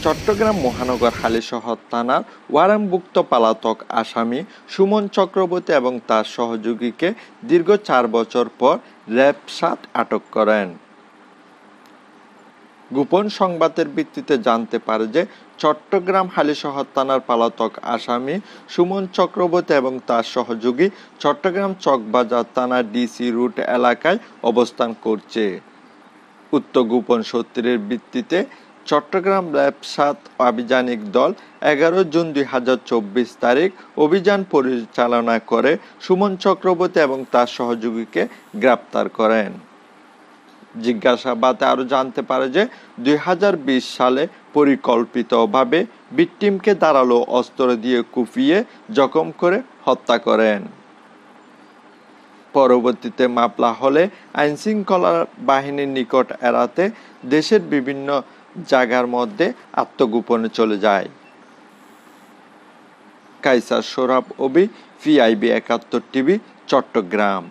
চট্টগ্রাম মহানগর হালিশহর থানার ওয়ারেন্টভুক্ত পলাতক আসামি সুমন চক্রবর্তী এবং তার সহযোগীকে দীর্ঘ 4 বছর পর র্যাব ৭ আটক করেন। গোপন সংবাদের ভিত্তিতে জানতে পারে যে চট্টগ্রাম হালিশহর থানার পলাতক আসামি সুমন চক্রবর্তী এবং তার সহযোগী চট্টগ্রাম চকবাজার থানার ডিসি রোড এলাকায় অবস্থান করছে। উক্ত গোপন সূত্রের ভিত্তিতে চট্টগ্রাম র্যাব ৭ আভিযানিক দল ১১ জুন ২০২৪ তারিখ অভিযান পরিচালনা করে সুমন চক্রবর্তী এবং তার সহযোগীকে গ্রেপ্তার করেন। জিজ্ঞাসাবাদে আরও জানতে পারে যে ২০২০ সালে পরিকল্পিতভাবে ভিকটিমকে ধারালো অস্ত্র দিয়ে কুপিয়ে জখম করে হত্যা করেন। পরবর্তীতে মামলা হলে আইনশৃঙ্খলা বাহিনীর নিকট এড়াতে দেশের বিভিন্ন জায়গার মধ্যে আত্মগোপনে চলে যায়। কায়সার সোহরাব অভি, PIB ৭১ টিভি, চট্টগ্রাম।